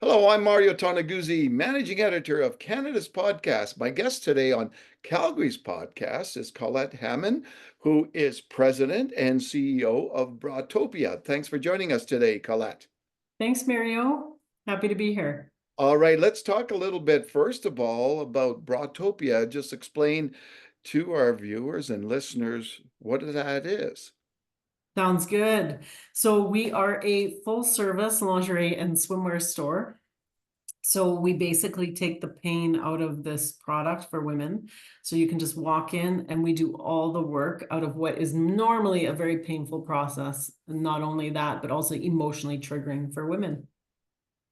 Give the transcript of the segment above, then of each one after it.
Hello, I'm Mario Toneguzzi, managing editor of Canada's podcast. My guest today on Calgary's podcast is Colette Hammond, who is president and CEO of Broadtopia. Thanks for joining us today, Colette. Thanks, Mario. Happy to be here. All right, let's talk a little bit, first of all, about Broadtopia. Just explain to our viewers and listeners what that is. Sounds good. So we are a full service lingerie and swimwear store. So we basically take the pain out of this product for women. So you can just walk in and we do all the work out of what is normally a very painful process. And not only that, but also emotionally triggering for women.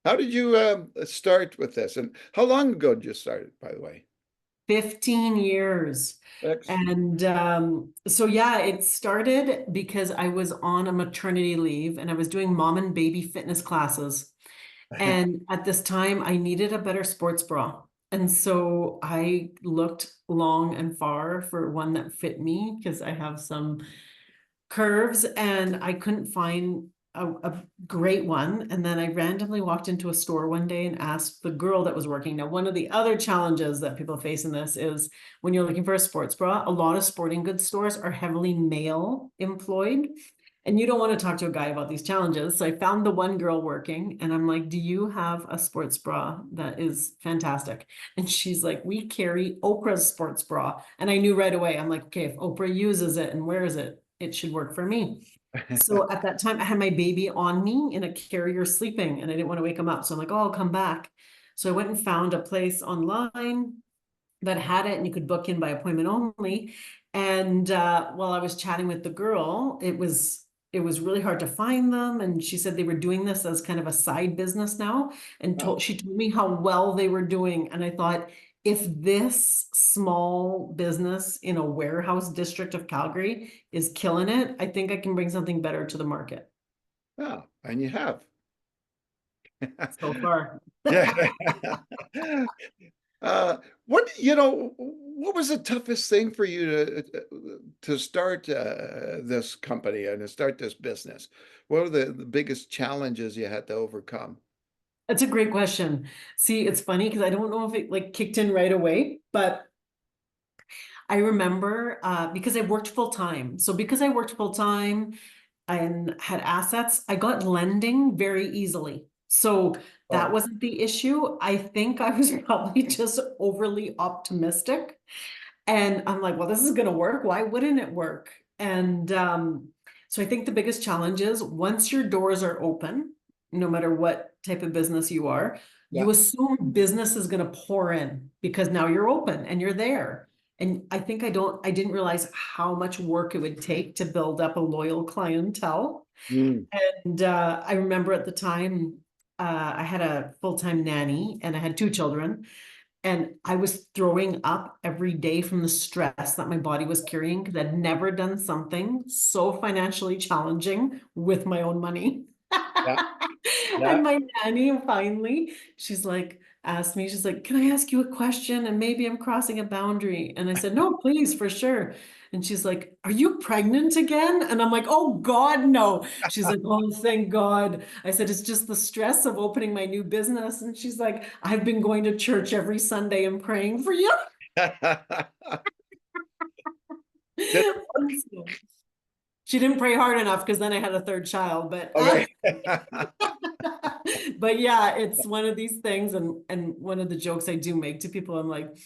How did you start with this? And how long ago did you start it, by the way? 15 years. Excellent. And so, yeah, it started because I was on a maternity leave and I was doing mom and baby fitness classes. And at this time, I needed a better sports bra. And so I looked long and far for one that fit me because I have some curves and I couldn't find a great one. And then I randomly walked into a store one day and asked the girl that was working. Now, one of the other challenges that people face in this is when you're looking for a sports bra, a lot of sporting goods stores are heavily male employed. And you don't want to talk to a guy about these challenges. So I found the one girl working and I'm like, do you have a sports bra that is fantastic? And she's like, we carry Oprah's sports bra. And I knew right away, I'm like, okay, if Oprah uses it and wears it, it should work for me. So at that time, I had my baby on me in a carrier sleeping and I didn't want to wake him up. So I'm like, oh, I'll come back. So I went and found a place online that had it and you could book in by appointment only. And while I was chatting with the girl, it was really hard to find them. And she said they were doing this as kind of a side business now. And Oh, she told me how well they were doing. And I thought, if this small business in a warehouse district of Calgary is killing it, I think I can bring something better to the market yeah, and you have. so far. Yeah. What was the toughest thing for you to start this company and to start this business? What were the biggest challenges you had to overcome? That's a great question. See, it's funny because I don't know if it like kicked in right away, but I remember because I worked full time. So because I worked full time and had assets, I got lending very easily. So that Oh, wasn't the issue. I think I was probably just overly optimistic. And I'm like, well, this is going to work. Why wouldn't it work? And so I think the biggest challenge is once your doors are open, no matter what type of business you are, yeah. you assume business is going to pour in because now you're open and you're there. And I think I didn't realize how much work it would take to build up a loyal clientele. Mm. And I remember at the time, I had a full-time nanny and I had two children. And I was throwing up every day from the stress that my body was carrying because I'd never done something so financially challenging with my own money. Yeah, yeah. And my nanny finally, she's like, asked me, she's like, can I ask you a question? And maybe I'm crossing a boundary. And I said, no, please, for sure. And she's like, are you pregnant again? And I'm like, oh God, no. She's like, oh, thank God. I said, it's just the stress of opening my new business. And she's like, I've been going to church every Sunday and praying for you. Did it And so she didn't pray hard enough because then I had a third child. But work? but yeah, it's one of these things, and one of the jokes I do make to people, I'm like,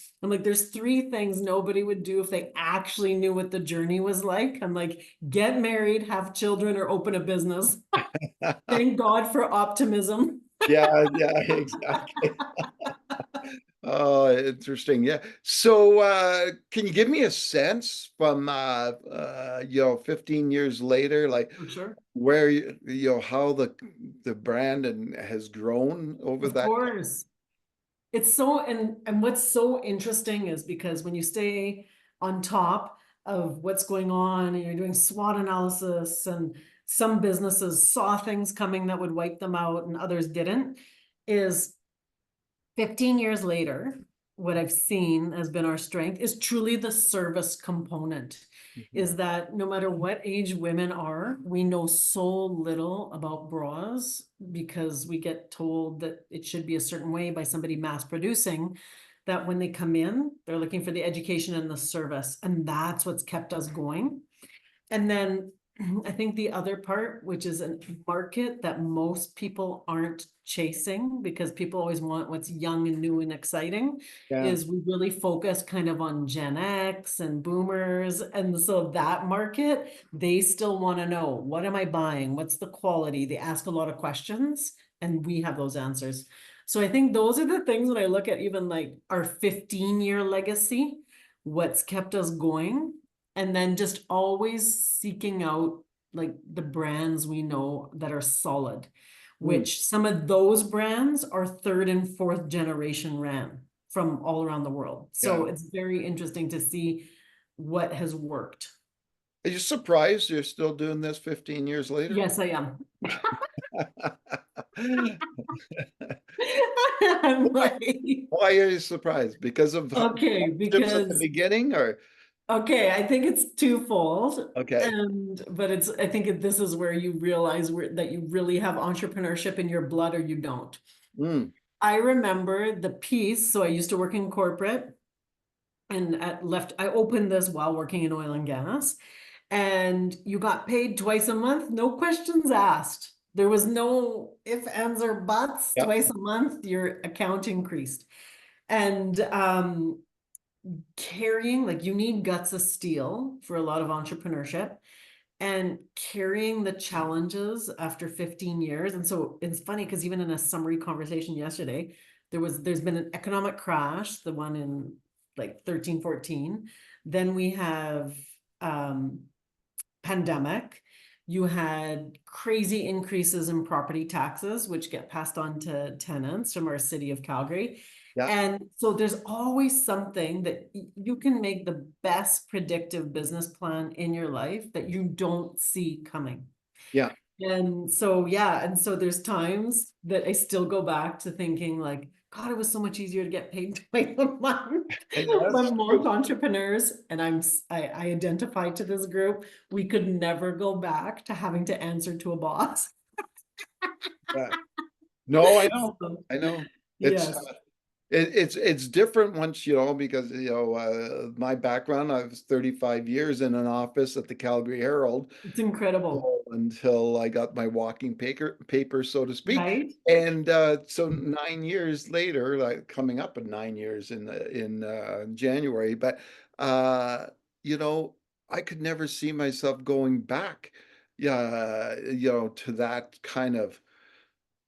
there's three things nobody would do if they actually knew what the journey was like. I'm like, get married, have children, or open a business. Thank God for optimism. Yeah, yeah, exactly. Oh, interesting. Yeah. So, can you give me a sense from 15 years later, like For sure. where how the brand has grown over Of that? course. It's so, and what's so interesting is because when you stay on top of what's going on and you're doing SWOT analysis, and some businesses saw things coming that would wipe them out and others didn't, is 15 years later, what I've seen has been our strength is truly the service component. Mhm. is that no matter what age women are, we know so little about bras because we get told that it should be a certain way by somebody mass producing, that when they come in, they're looking for the education and the service, and that's what's kept us going. And then I think the other part, which is a market that most people aren't chasing because people always want what's young and new and exciting, Yeah. is we really focus kind of on Gen X and boomers. And so that market, they still want to know, what am I buying? What's the quality? They ask a lot of questions and we have those answers. So I think those are the things when I look at even like our 15-year legacy, what's kept us going, and then just always seeking out like the brands we know that are solid, Mm. which some of those brands are third and fourth generation ran from all around the world. Yeah. So it's very interesting to see what has worked. Are you surprised you're still doing this 15 years later? Yes, I am. I'm Why, like, why are you surprised? Because of okay, chips at the because beginning, or okay, I think it's twofold. okay. But I think this is where you realize that you really have entrepreneurship in your blood or you don't. Mm. I remember the piece, so I used to work in corporate and I opened this while working in oil and gas, and you got paid twice a month, no questions asked. There was no if, ands, or buts. Yep. Twice a month, your account increased. And carrying, like, you need guts of steel for a lot of entrepreneurship, and carrying the challenges after 15 years. And so it's funny because even in a summary conversation yesterday, there's been an economic crash, the one in like 13, 14. Then we have pandemic. You had crazy increases in property taxes, which get passed on to tenants from our city of Calgary. Yeah. And so there's always something that you can make the best predictive business plan in your life that you don't see coming. Yeah. And so, yeah, and so there's times that I still go back to thinking like, God, it was so much easier to get paid twice a month. And But that's most true. entrepreneurs, and I identify to this group, we could never go back to having to answer to a boss. Yeah. No, I know. So, I know. It's yes, it's different once, because my background, I was 35 years in an office at the Calgary Herald, it's incredible, until I got my walking paper, so to speak. right? And so 9 years later, like coming up in 9 years in January, but uh, you know, I could never see myself going back, yeah, to that kind of,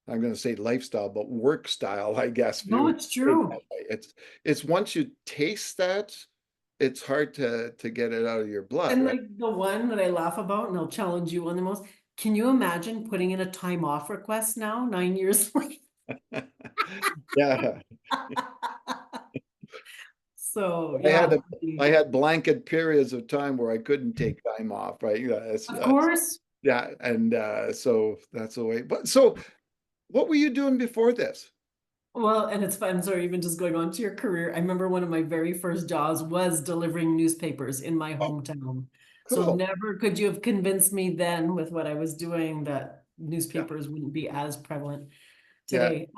I'm going to say lifestyle, but work style, I guess, if you No, would it's put it that true. way. It's once you taste that, it's hard to get it out of your blood, And right? like the one that I laugh about, and I'll challenge you on the most, can you imagine putting in a time off request now, 9 years later? Yeah. So I had yeah, I had blanket periods of time where I couldn't take time off, right? Yeah, of course. yeah, and so that's the way. But so, what were you doing before this? Well, and it's fun. Sorry, even just going on to your career. I remember one of my very first jobs was delivering newspapers in my Oh, hometown. So cool. never could you have convinced me then with what I was doing that Yeah, newspapers wouldn't be as prevalent yeah, today.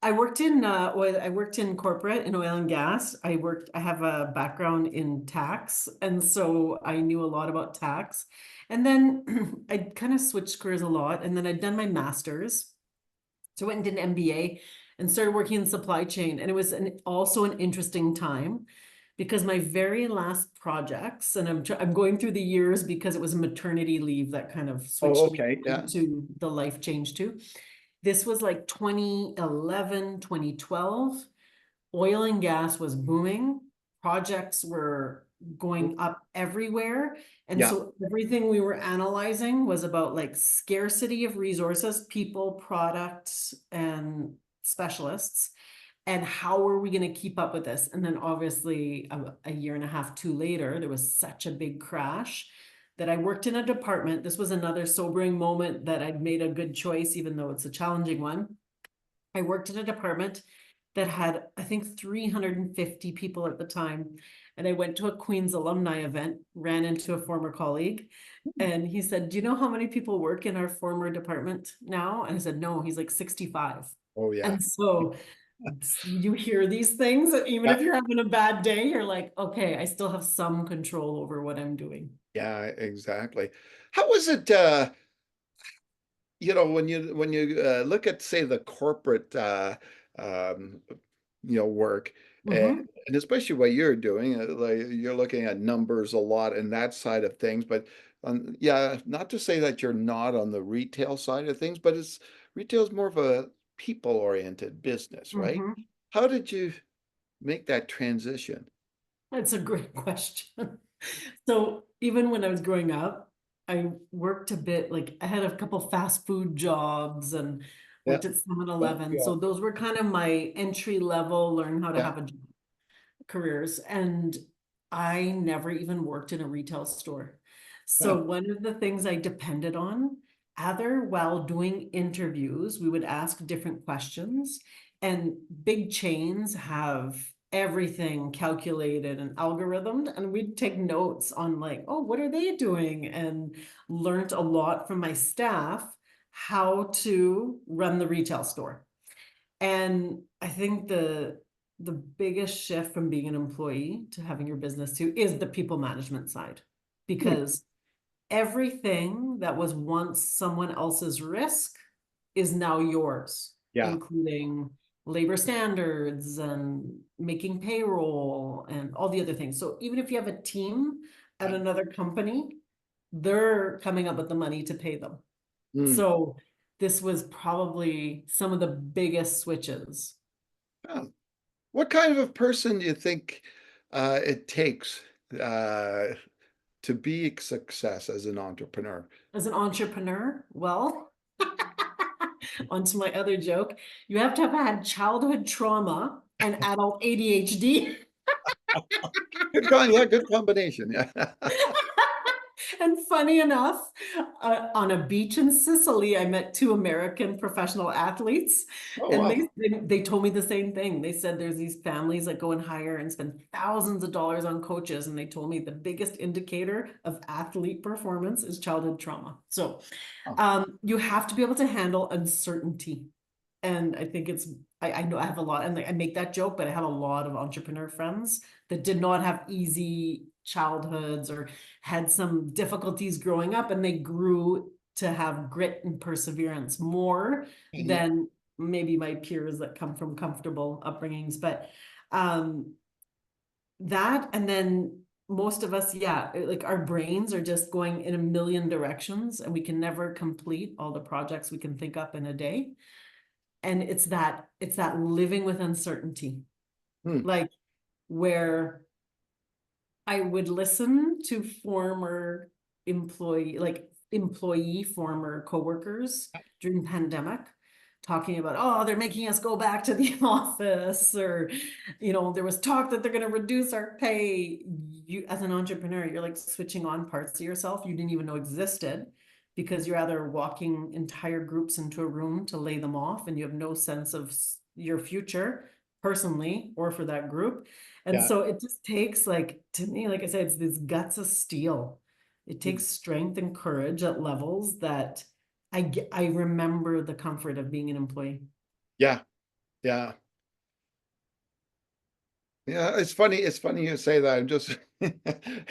I worked in corporate in oil and gas. I have a background in tax, and so I knew a lot about tax. And then I kind of switched careers a lot, and then I'd done my master's. So I went and did an MBA and started working in supply chain. And it was also an interesting time because my very last projects, and I'm going through the years because it was a maternity leave that kind of Oh, switched me okay. Yeah, into the life change too. This was like 2011, 2012. Oil and gas was booming. Projects were going up everywhere. And yeah, so everything we were analyzing was about like scarcity of resources, people, products, and specialists. And how are we going to keep up with this? And then obviously a year and a half, two later, there was such a big crash that I worked in a department. This was another sobering moment that I'd made a good choice, even though it's a challenging one. I worked in a department that had, I think, 350 people at the time. And I went to a Queen's alumni event, ran into a former colleague, and he said, "Do you know how many people work in our former department now?" And I said, "No." He's like, 65. Oh, yeah. And so you hear these things, and even Yeah, if you're having a bad day, you're like, okay, I still have some control over what I'm doing. yeah, exactly. How was it, when you look at, say, the corporate um, work, and, Hmm. and especially what you're doing, like you're looking at numbers a lot and that side of things. But yeah, not to say that you're not on the retail side of things, but retail is more of a people-oriented business, right? Hmm. How did you make that transition? That's a great question. So even when I was growing up, I worked a bit, like I had a couple fast food jobs and Yeah, worked at 7-Eleven. yeah, So those were kind of my entry level, learn how to yeah, have a job careers. And I never even worked in a retail store. yeah. So one of the things I depended on, either while doing interviews, we would ask different questions, and big chains have everything calculated and algorithmed, and we'd take notes on like, oh, what are they doing? And learned a lot from my staff how to run the retail store. And I think the biggest shift from being an employee to having your business too is the people management side. Hmm. Because everything that was once someone else's risk is now yours, Yeah. including labor standards and making payroll and all the other things. So even if you have a team at Yeah. another company, they're coming up with the money to pay them. Hmm. So this was probably some of the biggest switches. Yeah. What kind of a person do you think it takes uh, to be a success as an entrepreneur? As an entrepreneur, well, onto my other joke, you have to have had childhood trauma and adult ADHD. Yeah, good combination. Yeah. And funny enough, on a beach in Sicily, I met two American professional athletes, Oh, and wow. they told me the same thing. They said there's these families that go and hire and spend thousands of dollars on coaches, and they told me the biggest indicator of athlete performance is childhood trauma. So, Oh, you have to be able to handle uncertainty. And I think I know I have a lot, and like, I make that joke, but I have a lot of entrepreneur friends that did not have easy childhoods or had some difficulties growing up, and they grew to have grit and perseverance more mhm. than maybe my peers that come from comfortable upbringings. But um, that, and then most of us, yeah, like our brains are just going in a million directions, and we can never complete all the projects we can think up in a day. And it's that living with uncertainty, Hmm. like where I would listen to former employee former coworkers during pandemic talking about, oh, they're making us go back to the office, or there was talk that they're going to reduce our pay. You, as an entrepreneur, you're like switching on parts of yourself you didn't even know existed, because you're either walking entire groups into a room to lay them off, and you have no sense of your future personally or for that group. And Yeah. so it just takes, like, to me, like I said, it's these guts of steel. It Hmm. takes strength and courage at levels that I remember the comfort of being an employee. Yeah. Yeah. Yeah. It's funny. It's funny you say that. I'm just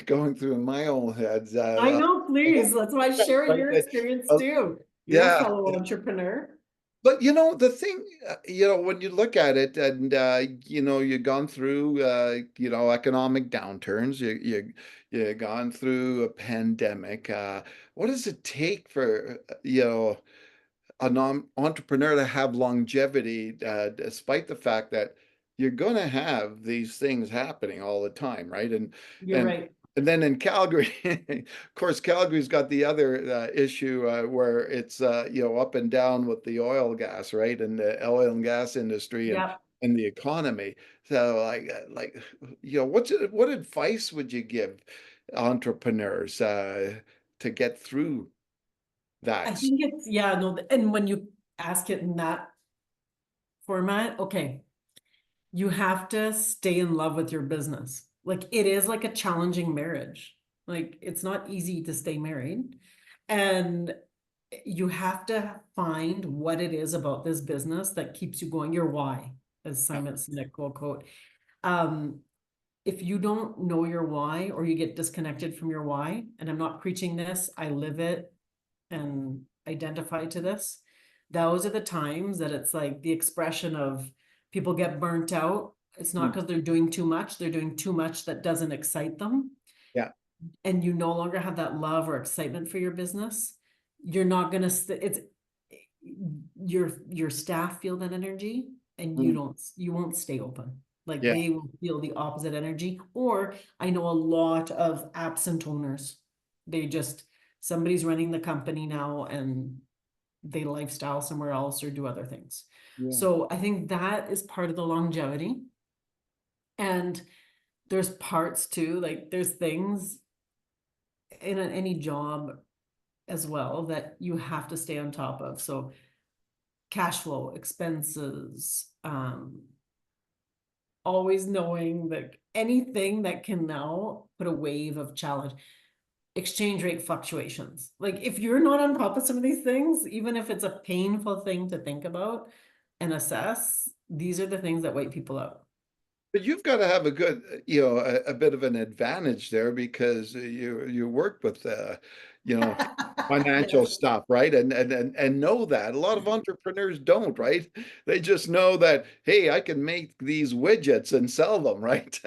going through in my own head. I know, please. That's why I share Like, your experience uh, too. You're a yeah. fellow entrepreneur. But the thing, when you look at it, and you've gone through economic downturns, you gone through a pandemic. What does it take for an entrepreneur to have longevity, despite the fact that you're going to have these things happening all the time, right? You're And right. and then in Calgary, of course, Calgary's got the other issue where it's up and down with the oil gas, right, and the oil and gas industry and Yep. the economy. So, what advice would you give entrepreneurs to get through I that? think yeah, no, and when you ask it in that format, okay. You have to stay in love with your business. Like it is like a challenging marriage. Like it's not easy to stay married. And you have to find what it is about this business that keeps you going, your why, as Yeah. Simon Sinek will quote. Um, if you don't know your why or you get disconnected from your why, and I'm not preaching this, I live it and identify to this, those are the times that it's like the expression of people get burnt out. It's not Mm. because they're doing too much, they're doing too much that doesn't excite them. Yeah. And you no longer have that love or excitement for your business. You're not gonna, it's your staff feel that energy and Mm. you won't stay open. Like Yeah. they will feel the opposite energy. Or I know a lot of absent owners. They just, somebody's running the company now and they lifestyle somewhere else or do other things. Yeah. So I think that is part of the longevity. And there's parts too, like there's things in any job as well that you have to stay on top of. So cash flow, expenses, always knowing that anything that can now put a wave of challenge, exchange rate fluctuations. Like if you're not on top of some of these things, even if it's a painful thing to think about and assess, these are the things that wipe people out. But you've got to have a good, a bit of an advantage there because you work with, you know, financial Yes. stuff, right? And know that a lot of entrepreneurs don't, right? They just know that, hey, I can make these widgets and sell them, right?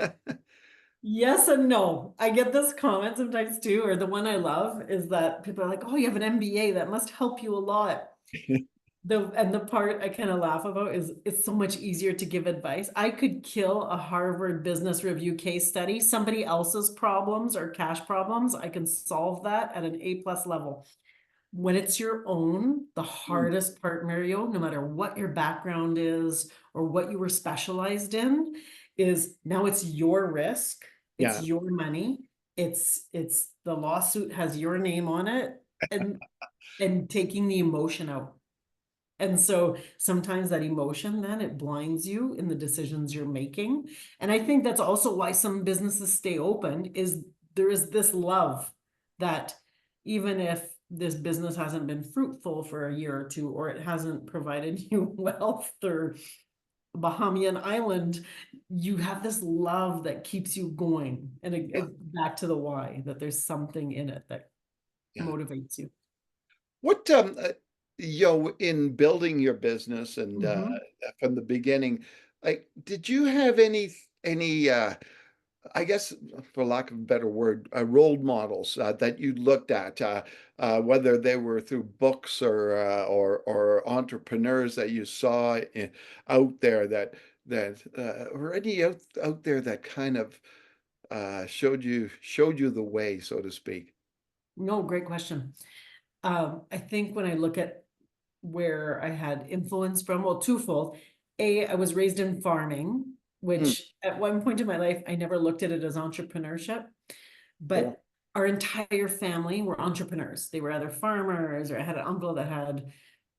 Yes and no. I get this comment sometimes too, or the one I love is that people are like, "Oh, you have an MBA, that must help you a lot." The part I kind of laugh about is it's so much easier to give advice. I could kill a Harvard Business Review case study, somebody else's problems or cash problems. I can solve that at an A+ level. When it's your own, the Mm. hardest part, Mario, no matter what your background is or what you were specialized in, is now it's your risk, it's Yeah, your money, it's the lawsuit has your name on it, and taking the emotion out. And so sometimes that emotion, then it blinds you in the decisions you're making. And I think that's also why some businesses stay open, is there is this love that even if this business hasn't been fruitful for a year or two, or it hasn't provided you wealth or Bahamian island, you have this love that keeps you going. And yeah, back to the why, that there's something in it that yeah. motivates you. What in building your business and Mhm. from the beginning, like, did you have any I guess, for lack of a better word, role models that you looked at, whether they were through books or entrepreneurs that you saw out there or any out there that kind of showed you the way, so to speak. No, great question. I think when I look at where I had influence from, well, twofold. A, I was raised in farming, Hmm, which at one point in my life, I never looked at it as entrepreneurship, cool. but our entire family were entrepreneurs. They were either farmers, or I had an uncle that had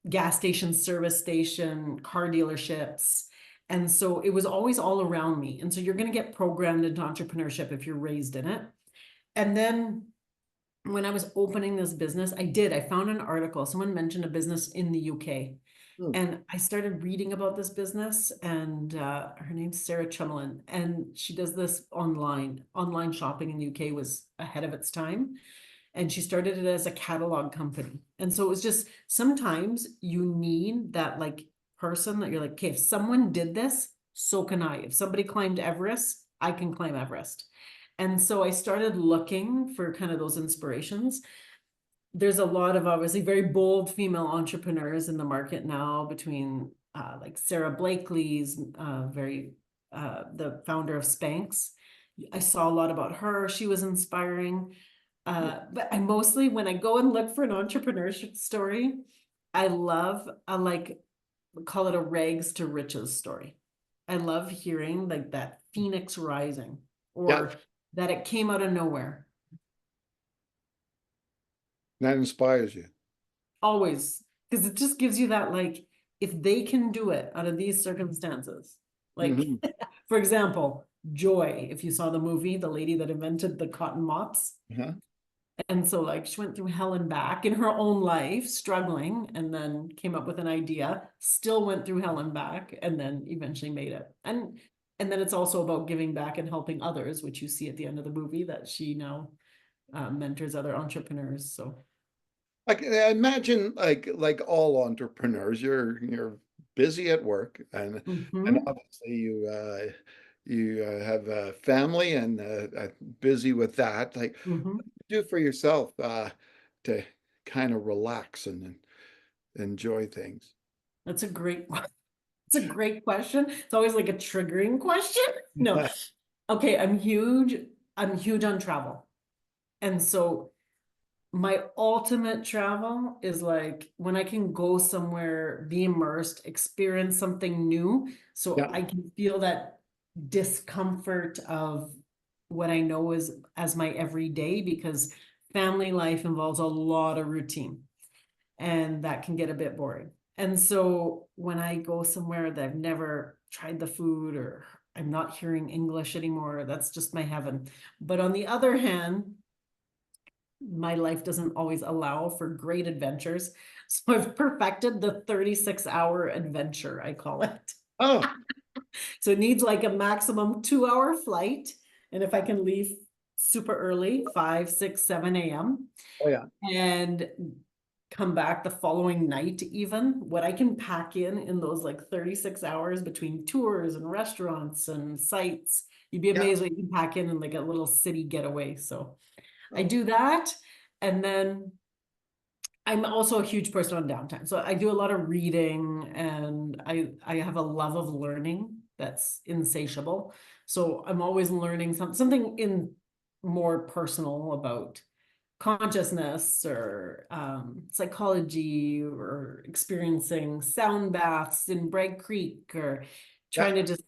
gas station, service station, car dealerships. And so it was always all around me. And so you're going to get programmed into entrepreneurship if you're raised in it. And then when I was opening this business, I found an article. Someone mentioned a business in the UK. Hmm, And I started reading about this business, and her name's Sarah Chumlin, and she does this online. Online shopping in the UK was ahead of its time. And she started it as a catalog company. And so it was just sometimes you need that like person that you're like, okay, if someone did this, so can I. If somebody climbed Everest, I can climb Everest. And so I started looking for kind of those inspirations. There's a lot of obviously very bold female entrepreneurs in the market now, between like Sarah Blakely's the founder of Spanx. I saw a lot about her. She was inspiring. hmm. But I mostly, when I go and look for an entrepreneurship story, I like call it a rags to riches story. I love hearing like that phoenix rising, Yeah, or that it came out of nowhere. that inspires you. Always, because it just gives you that, like, if they can do it out of these circumstances. Like, Hmm. for example, Joy, if you saw the movie, the lady that invented the cotton mops. Uh-huh. And so like she went through hell and back in her own life, struggling, and then came up with an idea, still went through hell and back, and then eventually made it. And then it's also about giving back and helping others, which you see at the end of the movie that she now mentors other entrepreneurs. So I imagine like all entrepreneurs, you're busy at work, and mhm, obviously you have a family and busy with that. Like, mhm. do for yourself to kind of relax and enjoy things. That's a great it's a great question. It's always like a triggering question. No. Okay, I'm huge on travel. And so my ultimate travel is like when I can go somewhere, be immersed, experience something new, so Yeah. I can feel that discomfort of what I know is as my everyday, because family life involves a lot of routine and that can get a bit boring. And so when I go somewhere that I've never tried the food, or I'm not hearing English anymore, that's just my heaven. But on the other hand, my life doesn't always allow for great adventures. So I've perfected the 36-hour adventure, I call it. Oh, So it needs like a maximum 2-hour flight. And if I can leave super early, 5, 6, 7 a.m., oh yeah. and come back the following night, even what I can pack in those like 36 hours between tours and restaurants and sites, you'd be Yeah. amazed what you can pack in like a little city getaway. So I Oh, do that. And then I'm also a huge person on downtime. So I do a lot of reading, and I have a love of learning that's insatiable. So I'm always learning something in more personal about consciousness, or psychology, or experiencing sound baths in Bragg Creek, or yeah. trying to just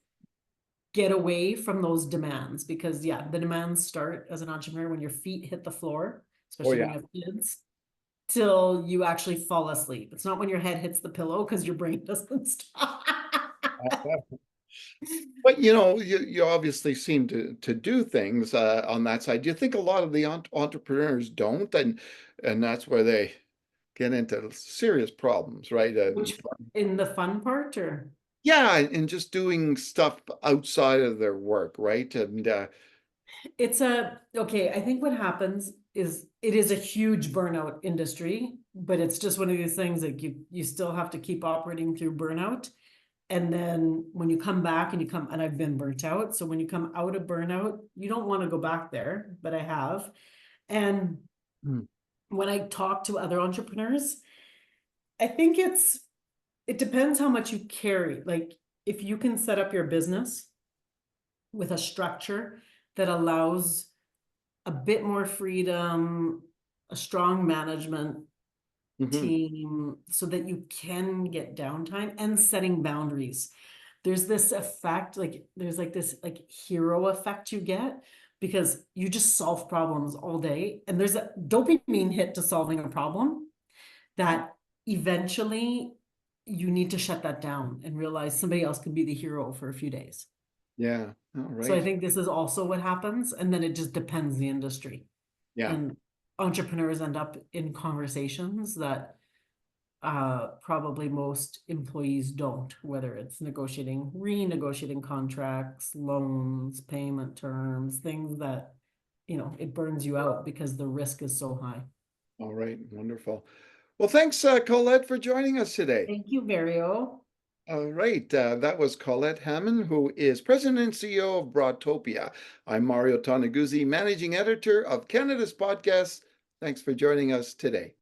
get away from those demands, because yeah, the demands start as an entrepreneur when your feet hit the floor, Oh especially when yeah. you have kids, till you actually fall asleep. It's not when your head hits the pillow, because your brain doesn't stop. But you obviously seem to do things on that side. Do you think a lot of the entrepreneurs don't, and that's where they get into serious problems, right? Which, in the fun part, or Yeah, and just doing stuff outside of their work, right? And it's a okay, I think what happens is it is a huge burnout industry, but it's just one of these things that you still have to keep operating through burnout. And then when you come back and and I've been burnt out, so when you come out of burnout, you don't want to go back there, but I have. And mm, when I talk to other entrepreneurs, I think it depends how much you carry. Like, if you can set up your business with a structure that allows a bit more freedom, a strong management mhm, team, so that you can get downtime, and setting boundaries. There's this effect, like there's like this like hero effect you get, because you just solve problems all day, and there's a dopamine hit to solving a problem that eventually you need to shut that down and realize somebody else can be the hero for a few days. yeah, all So I right. think this is also what happens, and then it just depends the industry. Yeah, And entrepreneurs end up in conversations that probably most employees don't, whether it's negotiating, renegotiating contracts, loans, payment terms, things that, it burns you out because the risk is so high. all right, wonderful. Well, thanks, Colette, for joining us today. Thank you, Vario. All right, that was Colette Hammond, who is President and CEO of Broadtopia. I'm Mario Toneguzzi, Managing Editor of Canada's Podcast. Thanks for joining us today.